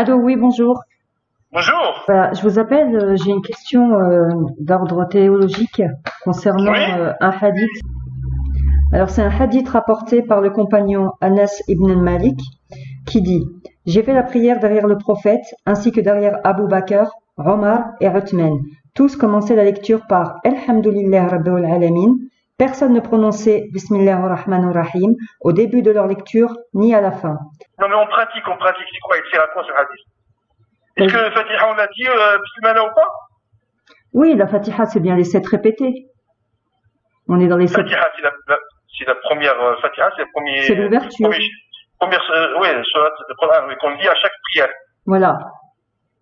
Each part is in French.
Allô, oui, bonjour. Bonjour. Voilà, je vous appelle, j'ai une question d'ordre théologique concernant Oui. un hadith. Alors, c'est un hadith rapporté par le compagnon Anas ibn Malik qui dit: J'ai fait la prière derrière le prophète ainsi que derrière Abu Bakr, Omar et Uthman. Tous commençaient la lecture par Alhamdulillah Rabbil Alamin. Personne ne prononçait Bismillahir Rahmanir Rahim au début de leur lecture ni à la fin. Non mais on pratique, c'est quoi? Il sert à quoi ce hadith? Est-ce que le Fatiha on a dit Bismillah ou pas? Oui, la Fatiha, c'est bien les 7 répétés. On est dans les 7. Fatiha, c'est la première Fatiha, c'est le premier. C'est l'ouverture. Oui, qu'on lit à chaque prière.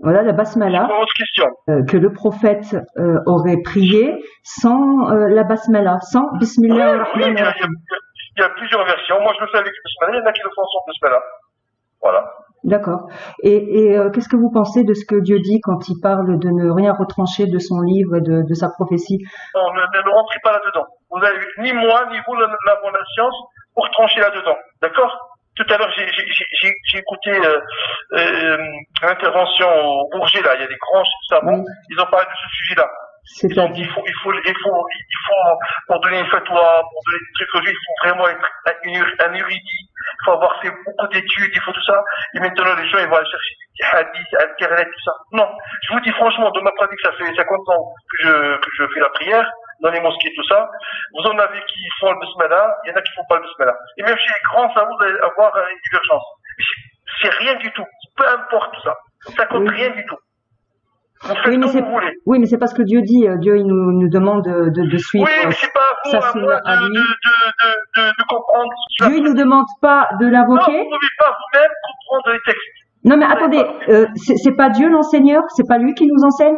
Voilà la basmala Autre question. que le prophète aurait prié sans la basmala, sans Bismillah Oui, ar-Rahman ar-Rahim. il y a plusieurs versions. Moi je le fais avec Bismillah, il y en a qui le font sans Bismillah. Voilà. D'accord. Et qu'est-ce que vous pensez de ce que Dieu dit quand il parle de ne rien retrancher de son livre et de sa prophétie? Non, ne rentrez pas là-dedans. Vous avez ni moi, ni vous n'avons la science pour trancher là-dedans. D'accord? Tout à l'heure, j'ai écouté l'intervention au Bourget, là. Il y a des grands savants, Oui. ils ont parlé de ce sujet-là. Ils ont dit il faut, pour donner une fatwa, pour donner des trucs au il faut vraiment être un érudit. Il faut avoir fait beaucoup d'études, il faut tout ça. Et maintenant, les gens, ils vont aller chercher des hadiths, Internet, tout ça. Non. Je vous dis franchement, de ma pratique, ça fait 50 ans que je fais la prière, dans les mosquées, tout ça. Vous en avez qui font le bismillah, il y en a qui font pas le bismillah. Et même chez les grands savants, vous allez avoir une divergence. C'est rien du tout. Peu importe tout ça. Ça compte rien du tout. Vous faites comme vous voulez. Oui, mais c'est parce que Dieu dit, Dieu il nous demande de suivre. Oui, mais c'est pas à vous, à moi de comprendre. Dieu il nous demande pas de l'invoquer. Non, vous ne pouvez pas vous-même comprendre les textes. Non, mais attendez, c'est pas Dieu l'enseigneur, c'est pas lui qui nous enseigne.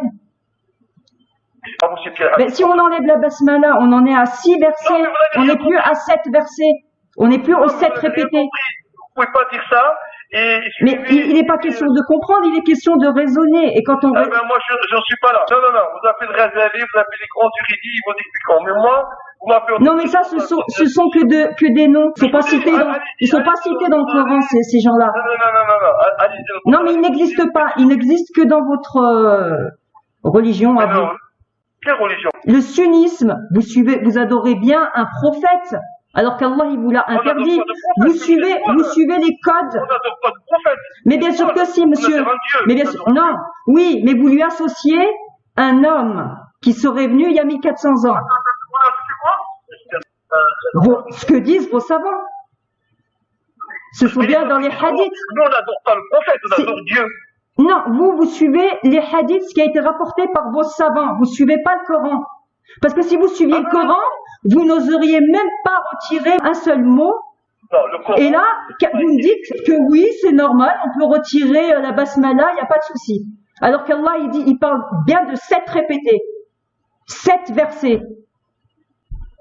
Ah, bon, c'est Pierre. Mais si on enlève la basmala, on en est à 6 versets, Non, on n'est plus à 7 versets, on n'est plus aux 7 répétés. Vous pouvez pas dire ça. Mais il n'est pas question de comprendre, il est question de raisonner. Et quand on moi, j'en suis pas là. Non. Vous appelez le Razali, vous appelez les grands érudits, ils vont expliquer. Mais moi, vous m'appelez. Non, mais ça, ce sont que des noms. Ils sont pas cités dans le Coran, ces gens-là. Non. Allez-y. Non, mais ils n'existent pas. Ils n'existent que dans votre religion à vous. Quelle religion? Le sunnisme, vous adorez bien un prophète. Alors qu'Allah, il vous l'a interdit. Vous suivez les codes. On n'adore pas de prophète. Mais bien sûr que si, monsieur. Mais bien sûr, non. Oui, mais vous lui associez un homme qui serait venu il y a 1400 ans. Ce que disent vos savants. Ce sont bien dans les hadiths. Nous, on n'adore pas le prophète, on adore Dieu. Non, vous suivez les hadiths, ce qui a été rapporté par vos savants. Vous suivez pas le Coran. Parce que si vous suiviez le Coran, vous n'oseriez même pas retirer un seul mot. Non, le Coran. Et là, vous me dites que oui, c'est normal, on peut retirer la basmala, il n'y a pas de souci. Alors qu'Allah, il parle bien de 7 répétés. 7 versets.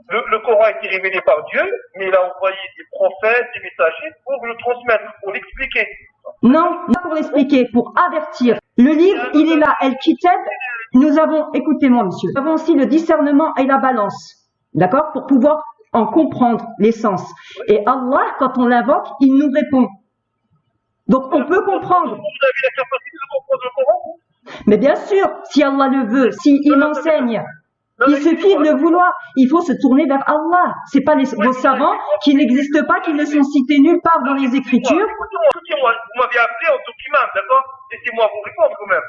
Le Coran a été révélé par Dieu, mais il a envoyé des prophètes, des messagers pour le transmettre, pour l'expliquer. Non, pas pour l'expliquer, pour avertir. Le livre, il est là, El-Kitab. Nous avons, écoutez-moi monsieur, nous avons aussi le discernement et la balance, d'accord, pour pouvoir en comprendre l'essence. Et Allah, quand on l'invoque, il nous répond. Donc on peut comprendre. Vous avez la capacité de comprendre le Coran? Mais bien sûr, si Allah le veut, s'il enseigne, il suffit de le vouloir. Il faut se tourner vers Allah. C'est pas vos savants qui n'existent pas, qui ne sont cités nulle part dans les Écritures. Écoutez-moi, vous m'avez appelé en tant qu'imam, d'accord? Laissez-moi vous répondre quand même.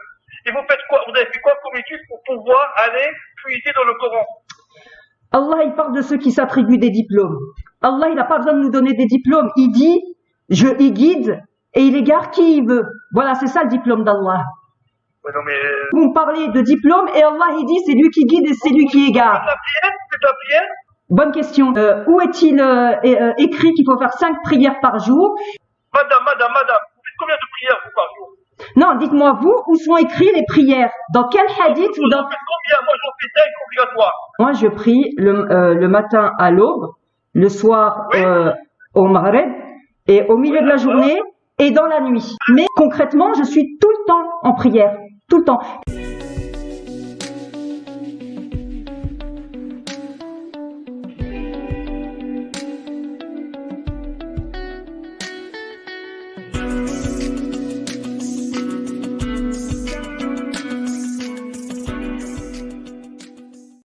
Et vous faites quoi? Vous avez fait quoi comme étude pour pouvoir aller puiser dans le Coran? Allah, il parle de ceux qui s'attribuent des diplômes. Allah, il n'a pas besoin de nous donner des diplômes. Il dit, il guide et il égare qui il veut. Voilà, c'est ça le diplôme d'Allah. Ouais, non, mais... Vous me parlez de diplôme et Allah, il dit, c'est lui qui guide et c'est lui qui égare. Faites la prière? Bonne question. Où est-il écrit qu'il faut faire 5 prières par jour? Madame, vous faites combien de prières vous par jour? Non, dites-moi vous, où sont écrits les prières? Dans quel hadith ou dans... Combien? Moi, j'en fais 5 obligatoires. Moi, je prie le matin à l'aube, le soir au maghreb, et au milieu de la journée, et dans la nuit. Mais concrètement, je suis tout le temps en prière. Tout le temps.